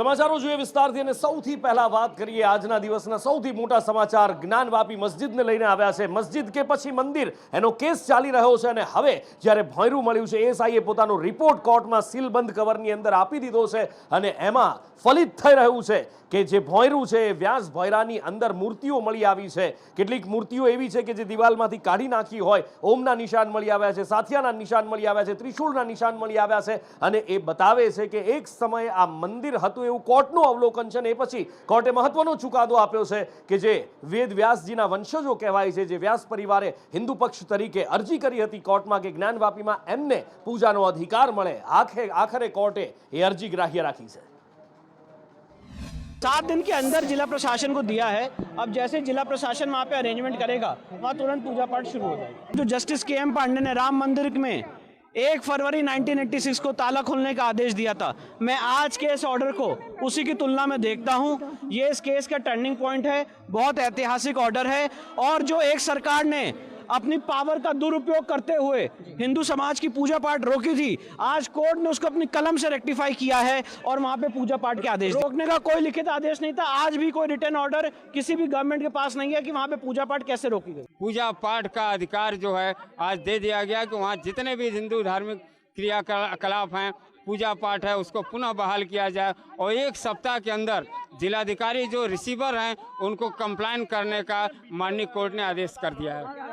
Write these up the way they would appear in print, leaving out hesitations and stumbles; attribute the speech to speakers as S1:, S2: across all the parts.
S1: સમાચારો જોઈએ વિસ્તારથી અને સૌથી પહેલા વાત કરીએ આજના દિવસના સૌથી મોટા સમાચાર જ્ઞાનવાપી મસ્જિદને લઈને આવ્યા છે। મસ્જિદ કે પછી મંદિર એનો કેસ ચાલી રહ્યો છે અને હવે જ્યારે ભોંયરું મળ્યું છે એસઆઈએ પોતાનો રિપોર્ટ કોર્ટમાં સીલબંધ કવરની અંદર આપી દીધો છે અને એમાં ફલિત થઈ રહ્યું છે કે જે ભોંયરું છે એ વ્યાસ ભોંયરાની અંદર મૂર્તિઓ મળી આવી છે। કેટલીક મૂર્તિઓ એવી છે કે જે દિવાલમાંથી કાઢી નાખી હોય, ઓમના નિશાન મળી આવ્યા છે, સાથિયાના નિશાન મળી આવ્યા છે, ત્રિશૂળના નિશાન મળી આવ્યા છે અને એ બતાવે છે કે એક સમયે આ મંદિર હતું એવું કોર્ટનું અવલોકન છે ને એ પછી કોર્ટે મહત્વનો ચુકાદો આપ્યો છે કે જે વેદ વ્યાસજીના વંશજો કહેવાય છે, જે વ્યાસ પરિવારે હિન્દુ પક્ષ તરીકે અરજી કરી હતી કોર્ટમાં કે જ્ઞાનવાપીમાં એમને પૂજાનો અધિકાર મળે, આખરે કોર્ટે એ અરજી ગ્રાહ્ય રાખી છે।
S2: 7 दिन के अंदर जिला प्रशासन को दिया है। अब जैसे जिला प्रशासन वहाँ पे अरेंजमेंट करेगा वहाँ तुरंत पूजा पाठ शुरू हो जाएगा। जो जस्टिस के.एम. पांडे ने राम मंदिर में 1 फरवरी 1986 को ताला खोलने का आदेश दिया था, मैं आज के इस ऑर्डर को उसी की तुलना में देखता हूँ। ये इस केस का टर्निंग पॉइंट है, बहुत ऐतिहासिक ऑर्डर है और जो एक सरकार ने अपनी पावर का दुरुपयोग करते हुए हिंदू समाज की पूजा पाठ रोकी थी, आज कोर्ट ने उसको अपनी कलम से रेक्टिफाई किया है और वहां पे पूजा पाठ के आदेश रोकने का कोई लिखित आदेश नहीं था। आज भी कोई रिटर्न ऑर्डर किसी भी गवर्नमेंट के पास नहीं है कि वहां पे पूजा पाठ कैसे रोकी गई।
S3: पूजा पाठ का अधिकार जो है आज दे दिया गया कि वहाँ जितने भी हिंदू धार्मिक क्रियाकलाप हैं, पूजा पाठ है, उसको पुनः बहाल किया जाए और 1 सप्ताह के अंदर जिलाधिकारी जो रिसीवर हैं उनको कंप्लाइन करने का माननीय कोर्ट ने आदेश कर दिया है।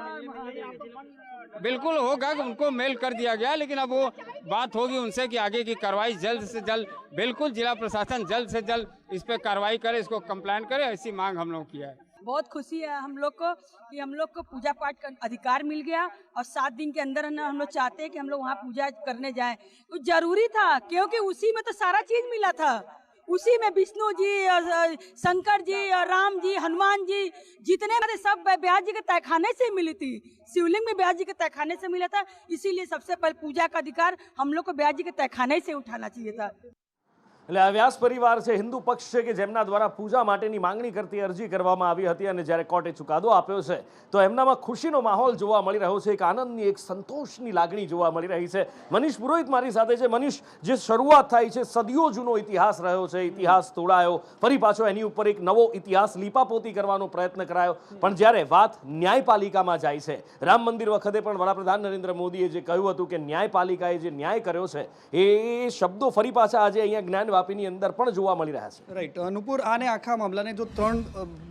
S3: बिल्कुल होगा कि उनको मेल कर दिया गया, लेकिन अब वो बात होगी उनसे कि आगे की कार्रवाई जल्द से जल्द, बिल्कुल जिला प्रशासन जल्द से जल्द इस पर कार्रवाई करे, इसको कंप्लेन करे, ऐसी मांग हम लोग किया है।
S4: बहुत खुशी है हम लोग को कि हम लोग को पूजा पाठ का अधिकार मिल गया और 7 दिन के अंदर हम लोग चाहते हैं कि हम लोग वहाँ पूजा करने जाएं। तो जरूरी था क्योंकि उसी में तो सारा चीज मिला था। उसी में विष्णु जी और शंकर जी और राम जी, हनुमान जी, जितने मेरे सब व्यास जी के तहखाने से मिली थी। शिवलिंग में व्यास जी के तहखाने से मिला था, इसीलिए सबसे पहले पूजा का अधिकार हम लोग को व्यास जी के तहखाने से उठाना चाहिए था।
S1: એટલે આ વ્યાસ પરિવાર છે, હિન્દુ પક્ષ છે કે જેમના દ્વારા પૂજા માટેની માંગણી કરતી અરજી કરવામાં આવી હતી અને જ્યારે કોર્ટે ચુકાદો આપ્યો છે તો એમનામાં ખુશીનો માહોલ જોવા મળી રહ્યો છે, એક આનંદની, એક સંતોષની લાગણી જોવા મળી રહી છે। મનીષ પુરોહિત મારી સાથે છે। મનીષ, જે શરૂઆત થાય છે, સદીઓ જૂનો ઇતિહાસ રહ્યો છે, ઇતિહાસ તોડાયો, ફરી પાછો એની ઉપર એક નવો ઇતિહાસ લીપાપોતી કરવાનો પ્રયત્ન કરાયો, પણ જ્યારે વાત ન્યાયપાલિકામાં જાય છે, રામ મંદિર વખતે પણ વડાપ્રધાન નરેન્દ્ર મોદીએ જે કહ્યું હતું કે ન્યાયપાલિકાએ જે ન્યાય કર્યો છે એ શબ્દો ફરી પાછા આજે અહીંયા જ્ઞાનવાપીની અંદર પણ જોવા મળી રહ્યા છે।
S5: રાઈટ અનુપુર, આને આખા મામલાને જો 3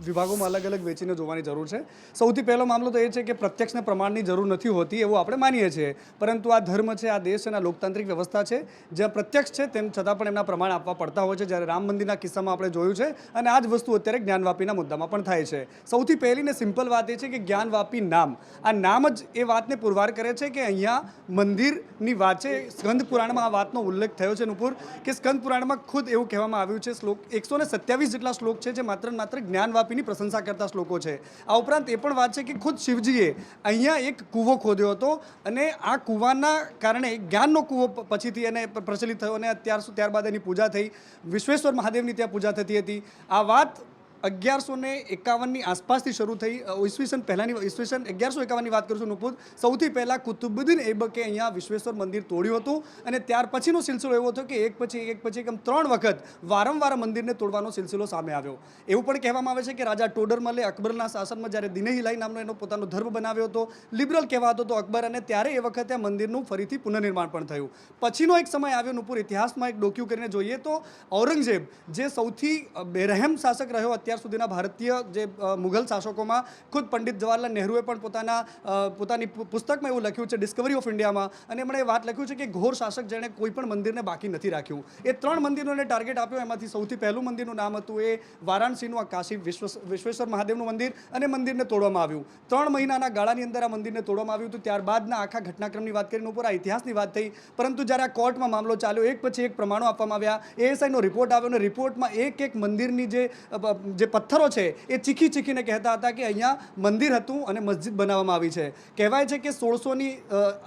S5: વિભાગોમાં અલગ અલગ વેચીને જોવાની જરૂર છે। સૌથી પહેલો મામલો તો એ છે કે પ્રત્યક્ષને પ્રમાણની જરૂર નથી હોતી એવું આપણે માનીએ છીએ, પરંતુ આ ધર્મ છે, આ દેશ છે, આ લોકતાંત્રિક વ્યવસ્થા છે જ્યાં પ્રત્યક્ષ છે તેમ છતાં પણ એમના પ્રમાણ આપવા પડતા હોય છે। જ્યારે રામ મંદિરના કિસ્સામાં આપણે જોયું છે અને આ જ વસ્તુ અત્યારે જ્ઞાનવાપીના મુદ્દામાં પણ થાય છે। સૌથી પહેલી ને સિમ્પલ વાત એ છે કે જ્ઞાનવાપી નામ, આ નામ જ એ વાતને પુરવાર કરે છે કે અહીંયા મંદિરની વાત છે। સ્કંદ પુરાણમાં આ વાતનો ઉલ્લેખ થયો છે અનુપુર કે સ્કંદ પુરાણમાં ખુદ એવું કહેવામાં આવ્યું છે, શ્લોક 127 જેટલા શ્લોક છે જે માત્ર જ્ઞાનવાપીની પ્રશંસા કરતા શ્લોકો છે। આ ઉપરાંત એ પણ વાત છે કે ખુદ શિવજીએ અહીંયા એક કૂવો ખોદ્યો હતો અને આ કૂવાના કારણે જ્ઞાનનો કૂવો પછીથી એને પ્રચલિત થયો અને ત્યારબાદ એની પૂજા થઈ, વિશ્વેશ્વર મહાદેવની ત્યાં પૂજા થતી હતી। આ વાત 1151ની આસપાસથી શરૂ થઈ, ઈસવીસન 1151ની વાત કરું છું નુપુર। સૌથી પહેલાં કુતુબુદ્દીન ઐબકે અહીંયા વિશ્વેશ્વર મંદિર તોડ્યું હતું અને ત્યાર પછીનો સિલસિલો એવો હતો કે એક પછી એક 3 વખત વારંવાર મંદિરને તોડવાનો સિલસિલો સામે આવ્યો। એવું પણ કહેવામાં આવે છે કે રાજા ટોડરમલે અકબરના શાસનમાં જ્યારે દિનેહિલાઈ નામનો એનો પોતાનો ધર્મ બનાવ્યો હતો, લિબરલ કહેવાતો હતો અકબર, અને ત્યારે એ વખતે આ મંદિરનું ફરીથી પુનર્નિર્માણ પણ થયું। પછીનો એક સમય આવ્યો નુપુર, ઇતિહાસમાં એક ડોક્યુ કરીને જોઈએ તો ઔરંગઝેબ જે સૌથી બેરહેમ શાસક રહ્યો અત્યાર સુધીના ભારતીય જે મુઘલ શાસકોમાં, ખુદ પંડિત જવાહરલાલ નહેરુએ પણ પોતાની પુસ્તકમાં એવું લખ્યું છે, ડિસ્કવરી ઓફ ઇન્ડિયામાં, અને એમણે એ વાત લખ્યું છે કે ઘોર શાસક જેણે કોઈ પણ મંદિરને બાકી નથી રાખ્યું। એ 3 મંદિરોને ટાર્ગેટ આપ્યો, એમાંથી સૌથી પહેલું મંદિરનું નામ હતું એ વારાણસીનું આ કાશી વિશ્વેશ્વર મહાદેવનું મંદિર, અને મંદિરને તોડવામાં આવ્યું। 3 મહિનાના ગાળાની અંદર આ મંદિરને તોડવામાં આવ્યું હતું। ત્યારબાદના આખા ઘટનાક્રમની વાત કરીને ઉપર આ ઇતિહાસની વાત થઈ, પરંતુ જ્યારે આ કોર્ટમાં મામલો ચાલ્યો, એક પછી એક પ્રમાણો આપવામાં આવ્યા, એએસઆઈનો રિપોર્ટ આવ્યો અને રિપોર્ટમાં એક મંદિરની જે પથ્થરો છે એ ચીખી ચીખીને કહેતા હતા કે અહીંયા મંદિર હતું અને મસ્જિદ બનાવવામાં આવી છે. કહેવાય છે કે 1600ની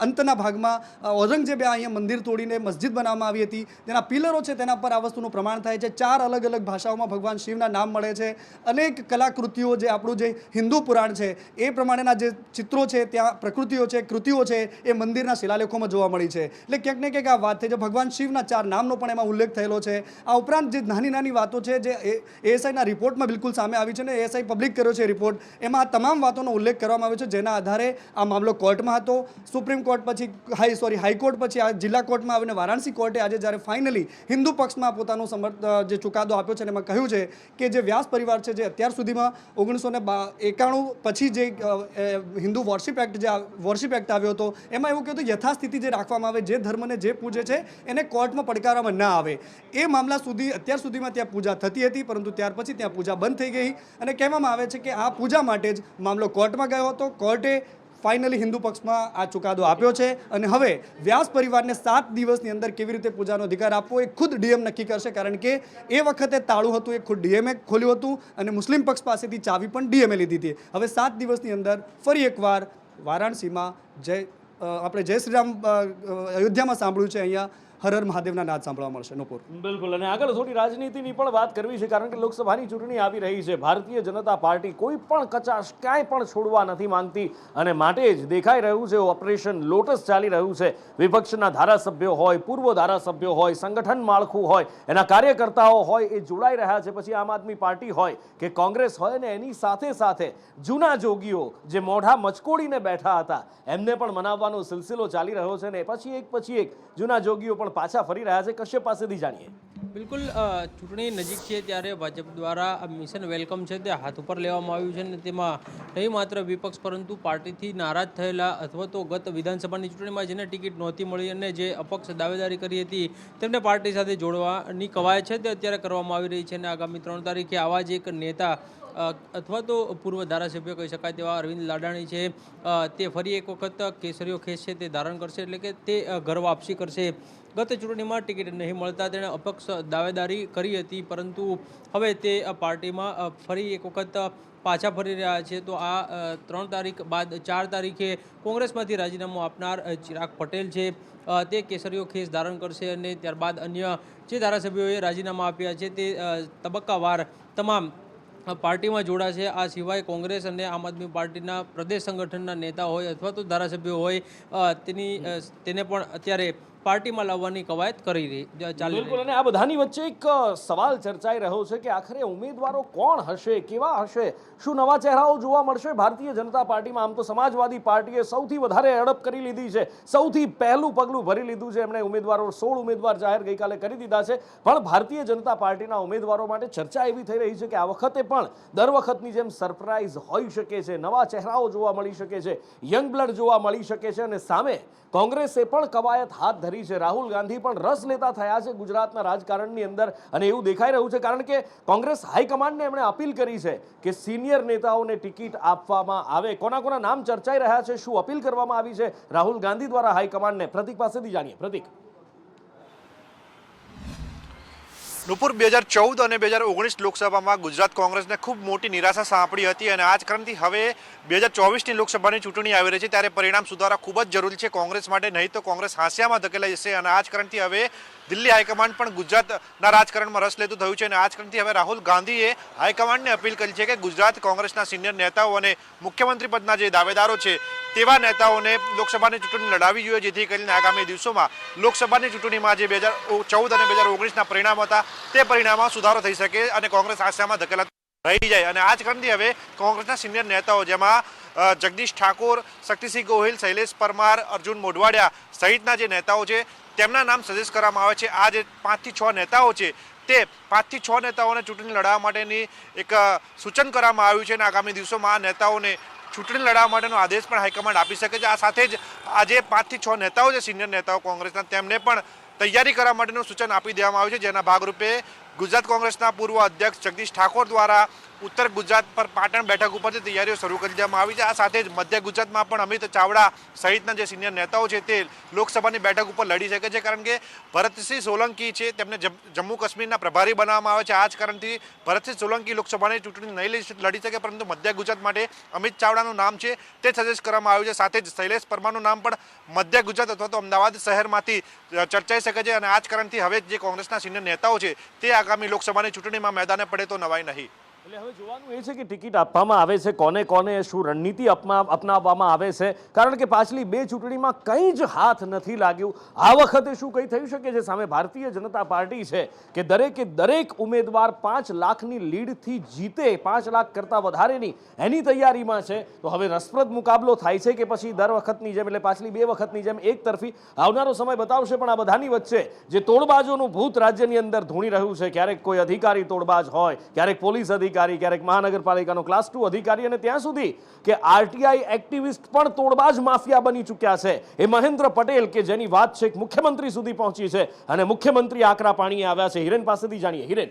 S5: અંતના ભાગમાં ઔરંગઝેબે અહીંયા મંદિર તોડીને મસ્જિદ બનાવવામાં આવી હતી. તેના પિલરો છે તેના પર આ વસ્તુનું પ્રમાણ થાય છે. 4 અલગ અલગ ભાષાઓમાં ભગવાન શિવના નામ મળે છે. અનેક કલાકૃતિઓ જે આપણું જે હિન્દુ પુરાણ છે એ પ્રમાણેના જે ચિત્રો છે, ત્યાં પ્રકૃતિઓ છે, કૃતિઓ છે, એ મંદિરના શિલાલેખોમાં જોવા મળી છે. એટલે ક્યાંક ને ક્યાંક આ વાત થઈ છે. ભગવાન શિવના 4 નામનો પણ એમાં ઉલ્લેખ થયેલો છે. આ ઉપરાંત જે નાની નાની વાતો છે જે એએસઆઈના રિપોર્ટમાં બિલકુલ સામે આવી છે ને એએસઆઈ પબ્લિક કર્યો છે રિપોર્ટ, એમાં આ તમામ વાતોનો ઉલ્લેખ કરવામાં આવ્યો છે, જેના આધારે આ મામલો કોર્ટમાં હતો. સુપ્રીમ કોર્ટ પછી હાઈકોર્ટ પછી આ જિલ્લા કોર્ટમાં આવીને વારાણસી કોર્ટે આજે જ્યારે ફાઇનલી હિન્દુ પક્ષમાં પોતાનો જે ચુકાદો આપ્યો છે એમાં કહ્યું છે કે જે વ્યાસ પરિવાર છે જે અત્યાર સુધીમાં 1991 પછી જે હિન્દુ વોરશિપ એક્ટ આવ્યો હતો એમાં એવું કહેતું યથાસ્થિતિ જે રાખવામાં આવે, જે ધર્મને જે પૂજે છે એને કોર્ટમાં પડકારવામાં ના આવે. એ મામલા સુધી અત્યાર સુધીમાં ત્યાં પૂજા થતી હતી, પરંતુ ત્યાર પછી ત્યાં પૂજા બંધ થઈ ગઈ અને કહેવામાં આવે છે કે આ પૂજા માટે જ મામલો કોર્ટમાં ગયો હતો. કોર્ટે ફાઇનલી હિન્દુ પક્ષમાં આ ચુકાદો આપ્યો છે અને હવે વ્યાસ પરિવારને 7 દિવસની અંદર કેવી રીતે પૂજાનો અધિકાર આપવો એ ખુદ ડીએમ નક્કી કરશે, કારણ કે એ વખતે તાળું હતું એ ખુદ ડીએમએ ખોલ્યું હતું અને મુસ્લિમ પક્ષ પાસેથી ચાવી પણ ડીએમએ લીધી હતી. હવે 7 દિવસની અંદર ફરી એકવાર વારાણસીમાં આપણે જય શ્રીરામ અયોધ્યામાં સાંભળ્યું છે, અહીંયા હર હર મહાદેવના નાદ સાંભળવા મળશે. નોપુર
S1: બિલકુલ. અને આગળ થોડી રાજનીતિની પણ વાત કરવી છે, કારણ કે લોકસભાની ચૂંટણી આવી રહી છે. ભારતીય જનતા પાર્ટી કોઈ પણ કચાશ ક્યાંય પણ છોડવા નથી માંગતી અને માટે જ દેખાઈ રહ્યું છે ઓપરેશન લોટસ ચાલી રહ્યું છે. વિપક્ષના ધારાસભ્યો હોય, પૂર્વ ધારાસભ્યો હોય, સંગઠન માળખું હોય, એના કાર્યકર્તાઓ હોય, એ જોડાઈ રહ્યા છે. પછી આમ આદમી પાર્ટી હોય કે કોંગ્રેસ હોય, ને એની સાથે સાથે જૂના જોગીઓ જે મોઢા મચકોડીને બેઠા હતા એમને પણ મનાવવાનો સિલસિલો ચાલી રહ્યો છે ને પછી એક જૂના જોગીઓ પણ પાછા ફરી રહ્યા છે. કશ્યપ પાસેથી જાણીએ.
S6: બિલકુલ, ચૂંટણી નજીક છે ત્યારે ભાજપ દ્વારા મિશન વેલકમ છે તે હાથ ઉપર લેવામાં આવ્યું છે અને તેમાં નહીં માત્ર વિપક્ષ પરંતુ પાર્ટીથી નારાજ થયેલા અથવા તો ગત વિધાનસભાની ચૂંટણીમાં જેને ટિકિટ નહોતી મળી અને જે અપક્ષ દાવેદારી કરી હતી તેમને પાર્ટી સાથે જોડવાની કવાયત છે તે અત્યારે કરવામાં આવી રહી છે અને આગામી 3 તારીખે આવા જ એક નેતા અથવા તો પૂર્વ ધારાસભ્ય કહી શકાય તેવા અરવિંદ લાડાણી છે તે ફરી એક વખત કેસરીઓ ખેસ છે તે ધારણ કરશે, એટલે કે તે ઘર વાપસી કરશે. ગત ચૂંટણીમાં ટિકિટ નહીં મળતા તેણે અપક્ષ દાવેદારી કરી હતી, પરંતુ હવે તે પાર્ટીમાં ફરી એક વખત પાછા ફરી રહ્યા છે. તો આ 3 તારીખ બાદ 4 તારીખે કોંગ્રેસમાંથી રાજીનામું આપનાર ચિરાગ પટેલ છે તે કેસરીઓ ખેસ ધારણ કરશે અને ત્યારબાદ અન્ય જે ધારાસભ્યોએ રાજીનામા આપ્યા છે તે તબક્કાવાર તમામ પાર્ટીમાં જોડાશે. આ સિવાય કોંગ્રેસ અને આમ આદમી પાર્ટીના પ્રદેશ સંગઠનના નેતા હોય અથવા તો ધારાસભ્યો હોય તેને પણ અત્યારે પાર્ટીમાં લાવવાની કવાયત ચાલી
S1: રહી. અને આ બધાની વચ્ચે એક સવાલ ચર્ચાઈ રહ્યો છે કે આખરે ઉમેદવારો કોણ હશે, કેવા હશે, શું નવા ચહેરાઓ જોવા મળશે ભારતીય જનતા પાર્ટીમાં? આમ તો સમાજવાદી પાર્ટીએ સૌથી વધારે હડપ કરી લીધી છે, સૌથી પહેલું પગલું ભરી લીધું છે. એમણે 16 ઉમેદવાર જાહેર ગઈકાલે કરી દીધા છે. પણ ભારતીય જનતા પાર્ટીના ઉમેદવારો માટે ચર્ચા એવી થઈ રહી છે કે આ વખતે પણ દર વખતની જેમ સરપ્રાઇઝ હોઈ શકે છે, નવા ચહેરાઓ જોવા મળી શકે છે, યંગ બ્લડ જોવા મળી શકે છે. અને સામે કોંગ્રેસે પણ કવાયત હાથ ધરી છે. રાહુલ ગાંધી પણ રસ લેતા થયા છે ગુજરાતના રાજકારણની અંદર અને એવું દેખાઈ રહ્યું છે, કારણ કે કોંગ્રેસ હાઈકમાન્ડને એમણે અપીલ કરી છે કે સિનિયર નેતાઓને ટિકિટ આપવામાં આવે. કોના નામ ચર્ચાઈ રહ્યા છે, શું અપીલ કરવામાં આવી છે રાહુલ ગાંધી દ્વારા હાઈકમાન્ડને? પ્રતિક પાસેથી જાણીએ. પ્રતિક.
S7: નુપુર, 2014 અને 2019 લોકસભામાં ગુજરાત કોંગ્રેસને ખૂબ મોટી નિરાશા સાંપડી હતી અને આ જ કારણથી હવે 2024ની લોકસભાની ચૂંટણી આવી રહી છે ત્યારે પરિણામ સુધારા ખૂબ જ જરૂરી છે કોંગ્રેસ માટે, નહીં તો કોંગ્રેસ હાંસિયામાં ધકેલાઈ જશે. અને આ જ કારણથી હવે દિલ્હી હાઈકમાન્ડ પણ ગુજરાતના રાજકારણમાં રસ લેતું થયું છે અને આ જ કારણથી હવે રાહુલ ગાંધીએ હાઈકમાન્ડને અપીલ કરી છે કે ગુજરાત કોંગ્રેસના સિનિયર નેતાઓ અને મુખ્યમંત્રી પદના જે દાવેદારો છે તેવા નેતાઓને લોકસભાની ચૂંટણી લડાવવી જોઈએ, જેથી કરીને આગામી દિવસોમાં લોકસભાની ચૂંટણીમાં જે 2014 અને 2019ના પરિણામો હતા તે પરિણામમાં સુધારો થઈ શકે અને કોંગ્રેસ હાંસિયામાં ધકેલાતી રહી જાય. અને આ જ કારણથી હવે કોંગ્રેસના સિનિયર નેતાઓ જેમાં જગદીશ ઠાકોર, શક્તિસિંહ ગોહિલ, શૈલેષ પરમાર, અર્જુન મોઢવાડિયા સહિતના જે નેતાઓ છે તેમના નામ સજેસ્ટ કરવામાં આવે છે. આ જે 5 થી 6 નેતાઓ છે તે 5 થી 6 નેતાઓને ચૂંટણી લડાવવા માટેની એક સૂચન કરવામાં આવ્યું છે અને આગામી દિવસોમાં આ નેતાઓને ચૂંટણી લડાવવા માટેનો આદેશ પણ હાઈકમાન્ડ આપી શકે છે. આ સાથે જ આજે 5 થી 6 નેતાઓ છે સિનિયર નેતાઓ કોંગ્રેસના, તેમને પણ તૈયારી કરવા માટેનું સૂચન આપી દેવામાં આવ્યું છે, જેના ભાગરૂપે ગુજરાત કોંગ્રેસના પૂર્વ અધ્યક્ષ જગદીશ ઠાકોર દ્વારા ઉત્તર ગુજરાત પર પાટણ બેઠક ઉપરથી તૈયારીઓ શરૂ કરી દેવામાં આવી છે। આ સાથે જ મધ્ય ગુજરાતમાં પણ અમિત ચાવડા સહિતના જે સિનિયર નેતાઓ છે તે લોકસભાની બેઠક ઉપર લડી શકે છે, કારણ કે ભરતસિંહ સોલંકી છે તેમને જમ્મુ કાશ્મીરના પ્રભારી બનાવવામાં આવે છે। આ જ કારણથી ભરતસિંહ સોલંકી લોકસભાની ચૂંટણી નહીં લડી શકે, પરંતુ મધ્ય ગુજરાત માટે અમિત ચાવડાનું નામ છે તે સજેસ્ટ કરવામાં આવ્યું છે। સાથે જ શૈલેષ પરમારનું નામ પણ મધ્ય ગુજરાત અથવા તો અમદાવાદ શહેરમાંથી ચર્ચાઈ શકે છે, અને આ જ કારણથી હવે જે કોંગ્રેસના સિનિયર નેતાઓ છે તે આગામી લોકસભાની ચૂંટણીમાં મેદાને પડે તો નવાઈ નહીં।
S1: એટલે હવે જોવાનું એ છે કે ટિકિટ આપવામાં આવે છે કોને કોને, શું રણનીતિ અપનાવવામાં આવે છે, કારણ કે પાછલી બે ચૂંટણીમાં કંઈ જ હાથ નથી લાગ્યું। આ વખતે શું કંઈ થઈ શકે છે? સામે ભારતીય જનતા પાર્ટી છે કે દરેક ઉમેદવાર 5 લાખની લીડથી જીતે, 5 લાખ કરતાં વધારેની એની તૈયારીમાં છે। તો હવે રસપ્રદ મુકાબલો થાય છે કે પછી દર વખતની જેમ, એટલે પાછલી બે વખતની જેમ એક તરફી? આવનારો સમય બતાવશે। પણ આ બધાની વચ્ચે જે તોડબાજોનું ભૂત રાજ્યની અંદર ધૂણી રહ્યું છે, ક્યારેક કોઈ અધિકારી તોડબાજ હોય, ક્યારેક પોલીસ અધિકારી, ક્યારેક મહાનગરપાલિકાનો ક્લાસ 2 અધિકારી, અને ત્યાં સુધી કે આરટીઆઈ એક્ટિવિસ્ટ પણ તોડબાજ માફિયા બની ચૂક્યા છે। એ મહેન્દ્ર પટેલ કે જેની વાત છે મુખ્યમંત્રી સુધી પહોંચી છે, અને મુખ્યમંત્રી આકરા પાણીએ આવ્યા છે। હિરેન પાસેથી જાણીએ। હિરેન,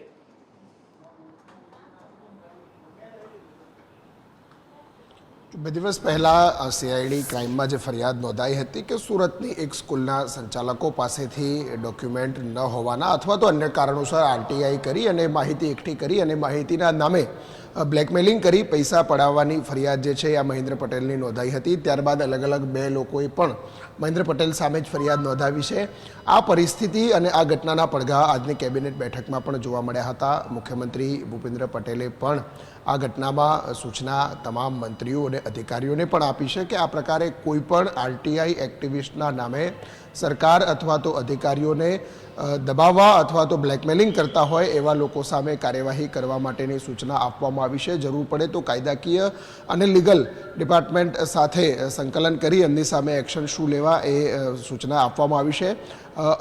S8: બે દિવસ પહેલાં સીઆઈડી ક્રાઇમમાં જે ફરિયાદ નોંધાઈ હતી કે સુરતની એક સ્કૂલના સંચાલકો પાસેથી ડોક્યુમેન્ટ ન હોવાના અથવા તો અન્ય કારણોસર આરટીઆઈ કરી અને માહિતી એકઠી કરી અને માહિતીના નામે બ્લેકમેલિંગ કરી પૈસા પડાવવાની ફરિયાદ જે છે આ મહેન્દ્ર પટેલની નોંધાઈ હતી। ત્યારબાદ અલગ અલગ બે લોકોએ પણ મહેન્દ્ર પટેલ સામે જ ફરિયાદ નોંધાવી છે। આ પરિસ્થિતિ અને આ ઘટનાના પડઘા આજની કેબિનેટ બેઠકમાં પણ જોવા મળ્યા હતા। મુખ્યમંત્રી ભૂપેન્દ્ર પટેલે પણ આ ઘટનામાં સૂચના તમામ મંત્રીઓ અને અધિકારીઓને પણ આપી છે કે આ પ્રકારે કોઈ પણ આરટીઆઈ એક્ટિવિસ્ટના નામે સરકાર અથવા તો અધિકારીઓને દબાવવા અથવા તો બ્લેકમેલિંગ કરતા હોય એવા લોકો સામે કાર્યવાહી કરવા માટેની સૂચના આપવામાં આવી છે। જરૂર પડે તો કાયદાકીય અને લીગલ ડિપાર્ટમેન્ટ સાથે સંકલન કરી એમની સામે એક્શન શું લેવા એ સૂચના આપવામાં આવી છે।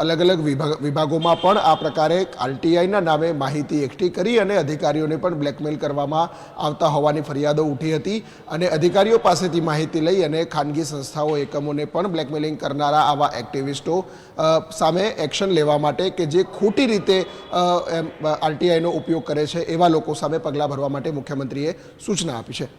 S8: અલગ અલગ વિભાગોમાં પણ આ પ્રકારે આરટીઆઈના નામે માહિતી એકઠી કરી અને અધિકારીઓને પણ બ્લેકમેલ કરવામાં આવતા હોવાની ફરિયાદો ઉઠી હતી, અને અધિકારીઓ પાસેથી માહિતી લઈ અને ખાનગી સંસ્થાઓ એકમોને પણ બ્લેકમેલિંગ કરનારા આવા એક્ટિવિસ્ટો સામે એક્શન લેવા માટે કે જે ખોટી રીતે આરટીઆઈનો ઉપયોગ કરે છે એવા લોકો સામે પગલાં ભરવા માટે મુખ્યમંત્રીએ સૂચના આપી છે।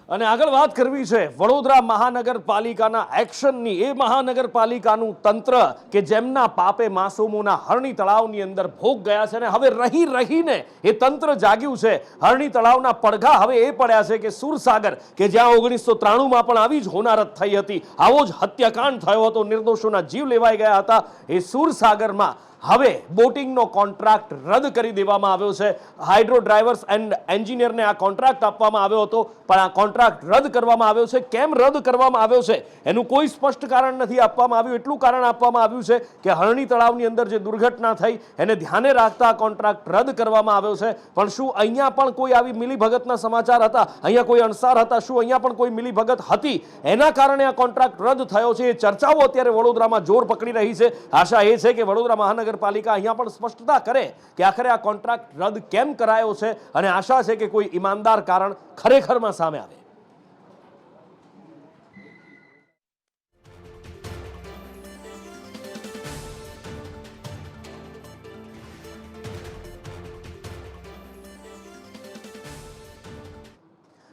S1: અને આગળ વાત કરવી છે વડોદરા મહાનગરપાલિકાના એક્શનની। એ મહાનગરપાલિકાનું તંત્ર કે જેમના પાપે માસૂમોના હરણી તળાવની અંદર ભોગ ગયા છે, અને હવે રહીને એ તંત્ર જાગ્યું છે। હરણી તળાવના પડઘા હવે એ પડ્યા છે કે સુરસાગર કે જ્યાં 1993માં પણ આવી જ હોનારત થઈ હતી, આવો જ હત્યાકાંડ થયો હતો, નિર્દોષોના જીવ લેવાઈ ગયા હતા, એ સુરસાગરમાં હવે બોટિંગનો કોન્ટ્રાક્ટ રદ કરી દેવામાં આવ્યો છે। હાઇડ્રો ડ્રાઈવર્સ એન્ડ એન્જિનિયરને આ કોન્ટ્રાક્ટ આપવામાં આવ્યો હતો, પણ આ કોન્ટ્રાક્ટ રદ કરવામાં આવ્યો છે। કેમ રદ કરવામાં આવ્યો છે એનું કોઈ સ્પષ્ટ કારણ નથી આપવામાં આવ્યું। એટલું કારણ આપવામાં આવ્યું છે કે હરણી તળાવની અંદર જે દુર્ઘટના થઈ એને ધ્યાને રાખતા આ કોન્ટ્રાક્ટ રદ કરવામાં આવ્યો છે। પણ શું અહીંયા પણ કોઈ આવી મિલીભગતના સમાચાર હતા? અહીંયા કોઈ અણસાર હતા? શું અહીંયા પણ કોઈ મિલીભગત હતી? એના કારણે આ કોન્ટ્રાક્ટ રદ થયો છે। એ ચર્ચાઓ અત્યારે વડોદરામાં જોર પકડી રહી છે। આશા એ છે કે વડોદરા મહાનગરપાલિકા અહીંયા પણ સ્પષ્ટતા કરે કે આખરે આ કોન્ટ્રાક્ટ રદ કેમ કરાયો છે, અને આશા છે કે કોઈ ઈમાનદાર કારણ ખરેખરમાં સામે આવે।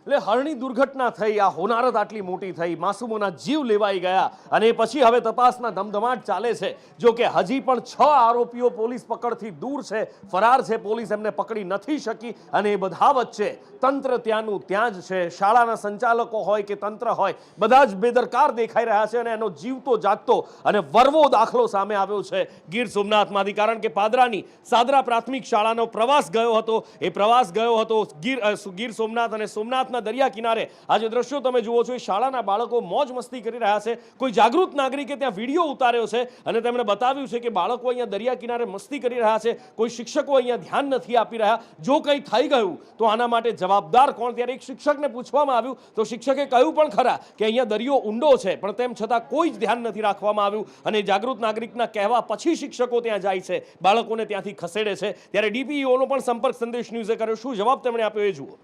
S1: એટલે હરણી દુર્ઘટના થઈ, આ હોનારત આટલી મોટી થઈ, માસૂમોના જીવ લેવાઈ ગયા, અને પછી હવે તપાસના ધમધમાટ ચાલે છે। જો કે હજી પણ 6 આરોપીઓ પોલીસ પકડથી દૂર છે, ફરાર છે, પોલીસ એમને પકડી નથી શકી, અને એ બધા વચ્ચે તંત્ર ત્યાંનું ત્યાં જ છે। શાળાના સંચાલકો હોય કે તંત્ર હોય, બધા જ બેદરકાર દેખાઈ રહ્યા છે, અને એનો જીવતો જાગતો અને વરવો દાખલો સામે આવ્યો છે ગીર સોમનાથમાંથી। કારણ કે પાદરાની સાદરા પ્રાથમિક શાળાનો પ્રવાસ ગયો હતો, એ પ્રવાસ ગયો હતો ગીર સોમનાથ, અને સોમનાથના દરિયા કિનારે આ જે દ્રશ્યો તમે જુઓ છો, એ શાળાના બાળકો મોજ મસ્તી કરી રહ્યા છે। કોઈ જાગૃત નાગરિકે ત્યાં વિડીયો ઉતાર્યો છે અને તેમણે બતાવ્યું છે કે બાળકો અહીંયા દરિયા કિનારે મસ્તી કરી રહ્યા છે, કોઈ શિક્ષકો અહીંયા ધ્યાન નથી આપી રહ્યા। જો કંઈ થઈ ગયું તો આના માટે જવાબદાર કોણ? ત્યારે એક શિક્ષકને પૂછવામાં આવ્યું તો શિક્ષકે કહ્યું પણ ખરા કે અહીંયા દરિયો ઊંડો છે, પણ તેમ છતાં કોઈ જ ધ્યાન નથી રાખવામાં આવ્યું, અને જાગૃત નાગરિકના કહેવા પછી શિક્ષકો ત્યાં જાય છે, બાળકોને ત્યાંથી ખસેડે છે। ત્યારે ડીપીઈઓનો પણ સંપર્ક સંદેશ ન્યૂઝે કર્યો, શું જવાબ તેમણે આપ્યો એ જુઓ।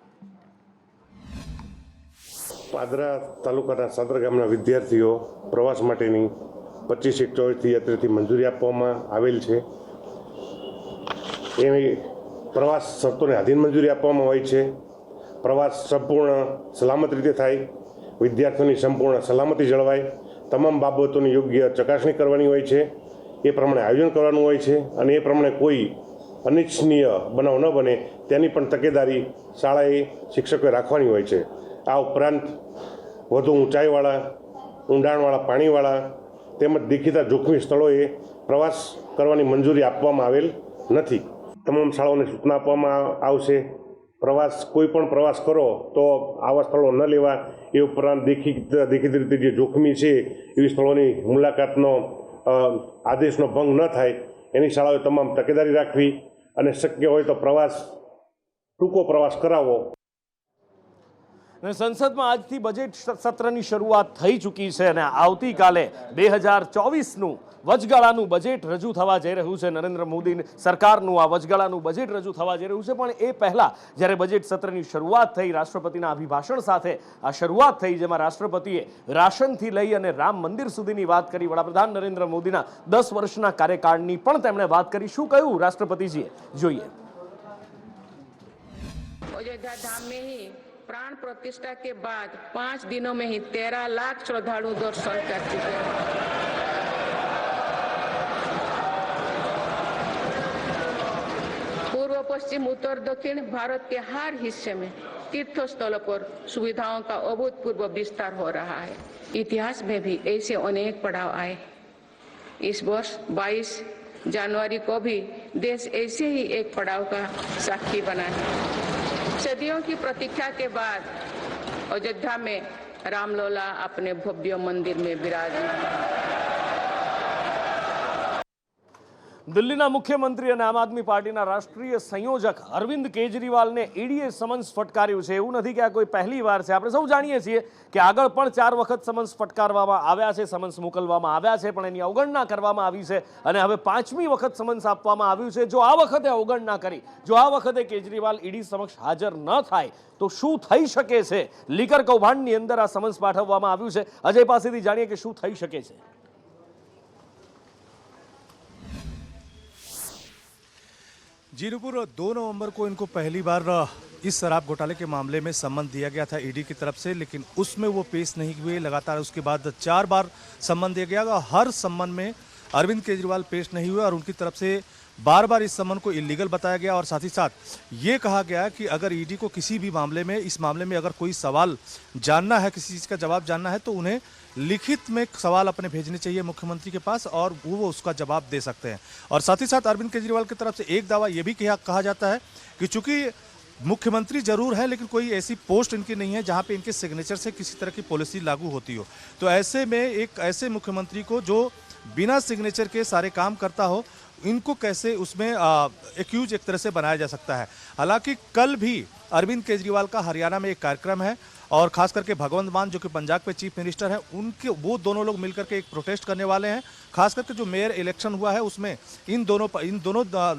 S9: પાદરા તાલુકાના સાદર ગામના વિદ્યાર્થીઓ પ્રવાસ માટેની 25/1/24 યાત્રાથી મંજૂરી આપવામાં આવેલ છે। એ પ્રવાસ શરતોને આધીન મંજૂરી આપવામાં હોય છે. પ્રવાસ સંપૂર્ણ સલામત રીતે થાય, વિદ્યાર્થીઓની સંપૂર્ણ સલામતી જળવાય, તમામ બાબતોની યોગ્ય ચકાસણી કરવાની હોય છે. એ પ્રમાણે આયોજન કરવાનું હોય છે અને એ પ્રમાણે કોઈ અનિચ્છનીય બનાવ ન બને તેની પણ તકેદારી શાળાએ શિક્ષકોએ રાખવાની હોય છે. આ ઉપરાંત વધુ ઊંચાઈવાળા, ઊંડાણવાળા, પાણીવાળા તેમજ દેખીતા જોખમી સ્થળોએ પ્રવાસ કરવાની મંજૂરી આપવામાં આવેલ નથી. તમામ શાળાઓને સૂચના આપવામાં આવશે. કોઈ પણ પ્રવાસ કરો તો આવા સ્થળો ન લેવા. એ ઉપરાંત દેખીતી રીતે જે જોખમી છે એવી સ્થળોની મુલાકાતનો આદેશનો ભંગ ન થાય એની શાળાઓએ તમામ તકેદારી રાખવી અને શક્ય હોય તો ટૂંકો પ્રવાસ કરાવવો.
S1: અને સંસદમાં આજથી બજેટ સત્રની શરૂઆત થઈ ચૂકી છે અને આવતીકાલે 2024નું વચગાળાનું બજેટ રજૂ થવા જઈ રહ્યું છે. નરેન્દ્ર મોદી સરકારનું આ વચગાળાનું બજેટ રજૂ થવા જઈ રહ્યું છે. પણ એ પહેલાં જ્યારે બજેટ સત્રની શરૂઆત થઈ, રાષ્ટ્રપતિના અભિભાષણ સાથે આ શરૂઆત થઈ, જેમાં રાષ્ટ્રપતિએ રાશનથી લઈ અને રામ મંદિર સુધીની વાત કરી. વડાપ્રધાન નરેન્દ્ર મોદીના 10 વર્ષના કાર્યકાળની પણ તેમણે વાત કરી. શું કહ્યું રાષ્ટ્રપતિજીએ, જોઈએ.
S10: अयोध्या धाम में ही प्राण प्रतिष्ठा के बाद 5 दिनों में ही 13 लाख श्रद्धालु दर्शन कर चुके हैं. पूर्व पश्चिम उत्तर दक्षिण भारत के हर हिस्से में तीर्थ स्थलों पर सुविधाओं का अभूतपूर्व विस्तार हो रहा है. इतिहास में भी ऐसे अनेक पड़ाव आए. इस वर्ष 22 जनवरी को भी देश ऐसे ही एक पड़ाव का साक्षी बना है. सदियों की प्रतीक्षा के बाद अयोध्या में रामलला अपने भव्य मंदिर में विराजमान.
S1: દિલ્હીના મુખ્યમંત્રી અને આમ આદમી પાર્ટીના રાષ્ટ્રીય સંયોજક અરવિંદ કેજરીવાલને ઈડીએ સમન્સ ફટકાર્યું છે. એવું નથી કે આ કોઈ પહેલી વાર છે. આપણે સૌ જાણીએ છીએ કે આગળ પણ 4 વખત સમન્સ ફટકારવામાં આવ્યા છે, સમન્સ મોકલવામાં આવ્યા છે, પણ એની અવગણના કરવામાં આવી છે અને હવે 5મી વખત સમન્સ આપવામાં આવ્યું છે. જો આ વખતે અવગણના કરી, જો આ વખતે કેજરીવાલ ઈડી સમક્ષ હાજર ન થાય તો શું થઈ શકે છે? લીકર કૌભાંડની અંદર આ સમન્સ પાઠવવામાં આવ્યું છે. અજય પાસેથી જાણીએ કે શું થઈ શકે છે.
S11: जी नुपुर, 2 नवंबर को इनको पहली बार इस शराब घोटाले के मामले में सम्मन दिया गया था ईडी की तरफ से, लेकिन उसमें वो पेश नहीं हुए. लगातार उसके बाद 4 बार सम्मन दिया गया. हर सम्मन में अरविंद केजरीवाल पेश नहीं हुए और उनकी तरफ से बार बार इस सम्मन को इलीगल बताया गया और साथ ही साथ ये कहा गया कि अगर ईडी को किसी भी मामले में, इस मामले में अगर कोई सवाल जानना है, किसी चीज़ का जवाब जानना है, तो उन्हें लिखित में सवाल अपने भेजने चाहिए मुख्यमंत्री के पास और वो उसका जवाब दे सकते हैं. और साथ ही साथ अरविंद केजरीवाल की तरफ से एक दावा ये भी कहा जाता है कि चूंकि मुख्यमंत्री जरूर है लेकिन कोई ऐसी पोस्ट इनकी नहीं है जहां पे इनके सिग्नेचर से किसी तरह की पॉलिसी लागू होती हो. तो ऐसे में एक ऐसे मुख्यमंत्री को जो बिना सिग्नेचर के सारे काम करता हो, इनको कैसे उसमें एक्यूज एक तरह से बनाया जा सकता है. हालांकि कल भी अरविंद केजरीवाल का हरियाणा में एक कार्यक्रम है और खास करके भगवंत मान जो कि पंजाब के चीफ मिनिस्टर हैं, उनके वो दोनों लोग मिलकर के एक प्रोटेस्ट करने वाले हैं. खास करके जो मेयर इलेक्शन हुआ है उसमें इन दोनों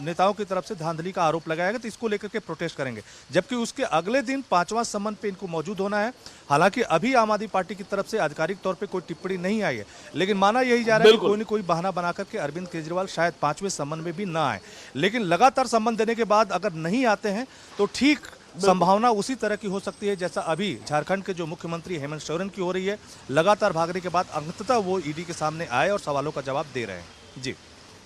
S11: नेताओं की तरफ से धांधली का आरोप लगाया गया, तो इसको लेकर के प्रोटेस्ट करेंगे. जबकि उसके अगले दिन 5वां सम्मन पे इनको मौजूद होना है. हालांकि अभी आम आदमी पार्टी की तरफ से आधिकारिक तौर पे कोई टिप्पणी नहीं आई है, लेकिन माना यही जा रहा है कि कोई न कोई बहाना बना करके अरविंद केजरीवाल शायद 5वें सम्मन में भी ना आए. लेकिन लगातार सम्मन देने के बाद अगर नहीं आते हैं तो ठीक संभावना उसी तरह की हो सकती है जैसा अभी झारखंड के जो मुख्यमंत्री हेमंत सोरेन की हो रही है. लगातार भागने के बाद अंततः वो ईडी के सामने आए और सवालों का जवाब दे रहे हैं. जी.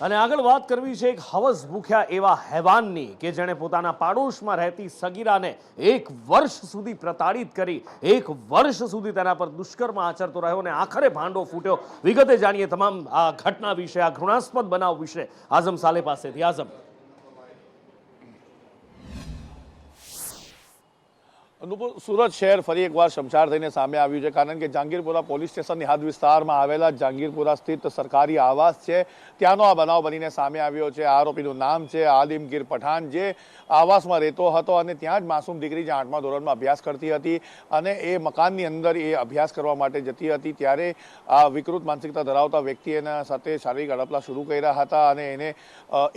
S1: અને આગળ વાત કરવી છે એક હવસ ભૂખ્યા એવા હેવાનની કે જેણે પોતાના પાડોશમાં રહેતી સગીરાને 1 વર્ષ સુધી પ્રતાડિત કરી, 1 વર્ષ સુધી તેના પર દુષ્કર્મ આચરતો રહ્યો અને આખરે ભાંડો ફૂટ્યો. વિગતે જાણીએ તમામ આ ઘટના વિશે, આ ઘૃણાસ્પદ બનાવ વિશે આઝમ સાલે પાસેથી. આઝમ.
S12: સુરત શહેર ફરી એકવાર શમશાર થઈને સામે આવ્યું છે, કારણ કે જહાંગીરપુરા પોલીસ સ્ટેશનની હદ વિસ્તારમાં આવેલા જહાંગીરપુરા સ્થિત સરકારી આવાસ છે, ત્યાંનો આ બનાવ બનીને સામે આવ્યો છે. આરોપીનું નામ છે આલિમગીર પઠાણ, જે આવાસમાં રહેતો હતો અને ત્યાં જ માસૂમ દીકરી જે 8મા ધોરણમાં અભ્યાસ કરતી હતી અને એ મકાનની અંદર એ અભ્યાસ કરવા માટે જતી હતી, ત્યારે આ વિકૃત માનસિકતા ધરાવતા વ્યક્તિ એના સાથે શારીરિક હડપલા શરૂ કર્યા હતા અને એને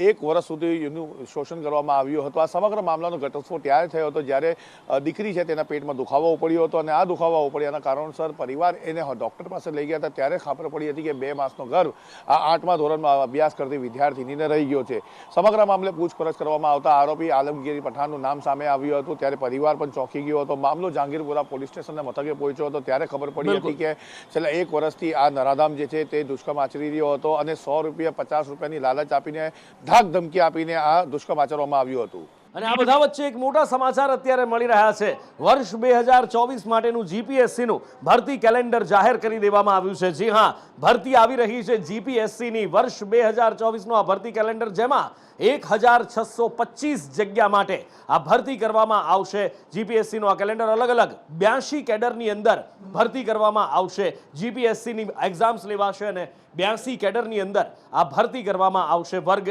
S12: 1 વર્ષ સુધી એનું શોષણ કરવામાં આવ્યું હતું. આ સમગ્ર મામલાનો ઘટસ્ફોટ ત્યારે થયો હતો જ્યારે દીકરી યુવતી છે તેના પેટમાં દુખાવો પડ્યો હતો અને આ દુખાવા પડ્યાના કારણોસર પરિવાર એને ડૉક્ટર પાસે લઈ ગયા હતા ત્યારે ખબર પડી હતી કે 2 માસનો ગર્ભ આ 8મા ધોરણમાં અભ્યાસ કરતી વિદ્યાર્થીનીને રહી ગયો છે। સમગ્ર મામલે પૂછપરછ કરવામાં આવતા આરોપી આલમગીર પઠાણનું નામ સામે આવ્યું હતું ત્યારે પરિવાર પણ ચોંકી ગયો હતો। મામલો જહાંગીરપુરા પોલીસ સ્ટેશનના મથકે પહોંચ્યો હતો ત્યારે ખબર પડી હતી કે છેલ્લા 1 વર્ષથી આ નરાધામ જે છે તે દુષ્કર્મ આચરી રહ્યો હતો અને 100 રૂપિયા 50 રૂપિયાની લાલચ આપીને ધાક ધમકી આપીને આ દુષ્કર્મ આચરવામાં આવ્યું હતું।
S1: અને આ બધા વચ્ચે એક મોટા સમાચાર અત્યારે મળી રહ્યા છે। વર્ષ 2024 માટેનું જીપીએસસીનું ભરતી કેલેન્ડર જાહેર કરી દેવામાં આવ્યું છે। જી હા, ભરતી આવી રહી છે જીપીએસસીની વર્ષ 2024નું આ ભરતી કેલેન્ડર, જેમાં 1625 જગ્યા માટે આ ભરતી કરવામાં આવશે। જીપીએસસીનું આ કેલેન્ડર અલગ અલગ 82 કેડરની અંદર ભરતી કરવામાં આવશે। જીપીએસસીની એક્ઝામ્સ લેવાશે અને 82 કેડરની અંદર આ ભરતી કરવામાં આવશે। વર્ગ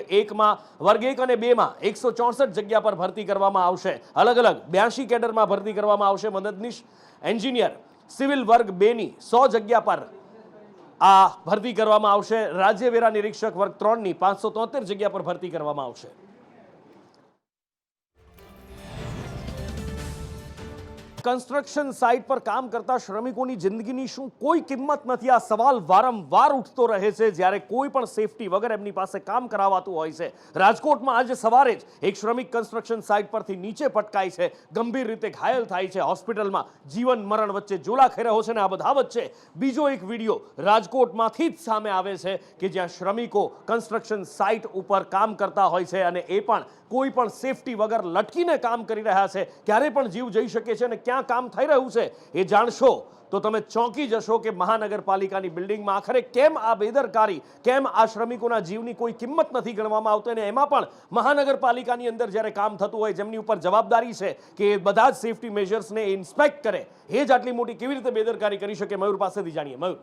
S1: 1 અને 2માં 164 જગ્યા પર ભરતી કરવામાં આવશે। અલગ અલગ 82 કેડરમાં ભરતી કરવામાં આવશે। મદદનીશ એન્જિનિયર સિવિલ વર્ગ 2ની 100 જગ્યા પર આ ભરતી કરવામાં આવશે। રાજ્ય વેરા નિરીક્ષક વર્ગ 3ની 573 જગ્યા પર ભરતી કરવામાં આવશે। કન્સ્ટ્રક્શન સાઇટ પર કામ કરતા શ્રમિકોની જિંદગીની શું કોઈ કિંમત નથી? આ સવાલ વારંવાર ઉઠતો રહે છે જ્યારે કોઈ પણ સેફટી વગર એમની પાસે કામ કરાવાતું હોય છે। રાજકોટમાં આજે સવારે જ એક શ્રમિક કન્સ્ટ્રક્શન સાઇટ પરથી નીચે પટકાય છે, ગંભીર રીતે ઘાયલ થાય છે, હોસ્પિટલમાં જીવન મરણ વચ્ચે ઝોલા ખાઈ રહ્યો છે। અને આ બધા વચ્ચે બીજો એક વિડીયો રાજકોટમાંથી જ સામે આવે છે કે જ્યાં શ્રમિકો કન્સ્ટ્રક્શન સાઇટ ઉપર કામ કરતા હોય છે અને એ પણ કોઈ પણ સેફટી વગર લટકીને કામ કરી રહ્યા છે। ક્યારે પણ જીવ જઈ શકે છે અને ક્યાં કામ થઈ રહ્યું છે એ જાણશો તો તમે ચોંકી જશો કે મહાનગરપાલિકાની બિલ્ડિંગમાં આખરે કેમ આ બેદરકારી, કેમ આ શ્રમિકોના જીવની કોઈ કિંમત નથી ગણવામાં આવતી? અને એમાં પણ મહાનગરપાલિકાની અંદર જ્યારે કામ થતું હોય, જેમની ઉપર જવાબદારી છે કે બધા જ સેફટી મેજર્સને ઇન્સ્પેક્ટ કરે, એ જ આટલી મોટી કેવી રીતે બેદરકારી કરી શકે? મયુર પાસેથી જાણીએ। મયુર,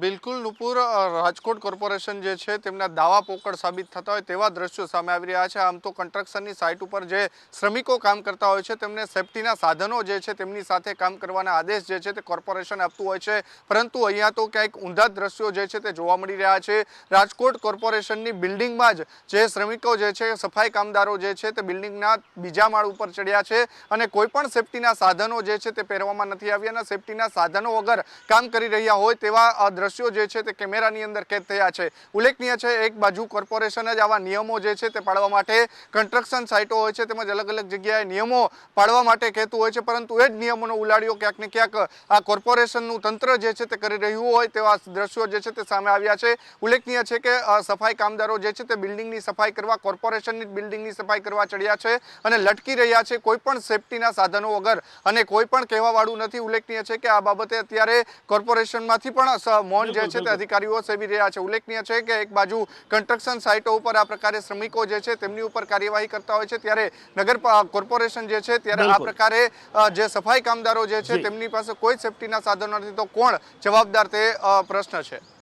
S7: બિલકુલ નુપુર, રાજકોટ કોર્પોરેશન જે છે તેમના દાવા પોકળ સાબિત થતા હોય તેવા દ્રશ્યો સામે આવી રહ્યા છે। આમ તો કન્સ્ટ્રક્શનની સાઇટ ઉપર જે શ્રમિકો કામ કરતા હોય છે તેમને સેફટીના સાધનો જે છે તેમની સાથે કામ કરવાના આદેશ જે છે તે કોર્પોરેશન આપતું હોય છે, પરંતુ અહીંયા તો ક્યાંક ઊંધા દ્રશ્યો જે છે તે જોવા મળી રહ્યા છે। રાજકોટ કોર્પોરેશનની બિલ્ડિંગમાં જ જે શ્રમિકો જે છે, સફાઈ કામદારો જે છે તે બિલ્ડિંગના બીજા માળ ઉપર ચડ્યા છે અને કોઈ પણ સેફટીના સાધનો જે છે તે પહેરવામાં નથી આવ્યા અને સેફટીના સાધનો વગર કામ કરી રહ્યા હોય તેવા દ્રશ્યો જે છે તે કેમેરાની અંદર કેદ થયા છે। ઉલ્લેખનીય છે, એક બાજુ કોર્પોરેશન જ આવા નિયમો જે છે તે પાળવા માટે કન્સ્ટ્રક્શન સાઇટો હોય છે તેમજ અલગ અલગ જગ્યાએ નિયમો પાળવા માટે કહેતું હોય છે, પરંતુ એ જ નિયમોનો ઉલાળ્યો ક્યાંક ને ક્યાંક આ કોર્પોરેશનનું તંત્ર જે છે તે કરી રહ્યું હોય તેવા દ્રશ્યો જે છે તે સામે આવ્યા છે। ઉલ્લેખનીય છે કે સફાઈ કામદારો જે છે તે બિલ્ડિંગની સફાઈ કરવા, કોર્પોરેશનની બિલ્ડિંગની સફાઈ કરવા ચડ્યા છે અને લટકી રહ્યા છે કોઈ પણ સેફટીના સાધનો વગર અને કોઈ પણ કહેવાવાળું નથી। ઉલ્લેખનીય છે કે આ બાબતે અત્યારે કોર્પોરેશનમાંથી પણ મૌન જે છે તે અધિકારીઓ સેવી રહ્યા છે। ઉલ્લેખનીય છે કે એક બાજુ કન્સ્ટ્રક્શન સાઇટો ઉપર આ પ્રકારે શ્રમિકો જે છે તેમની ઉપર કાર્યવાહી કરતા હોય છે, ત્યારે નગર કોર્પોરેશન જે છે ત્યારે આ પ્રકારે જે સફાઈ કામદારો જે છે તેમની પાસે કોઈ સેફટીના સાધનો નથી, તો કોણ જવાબદાર તે પ્રશ્ન છે।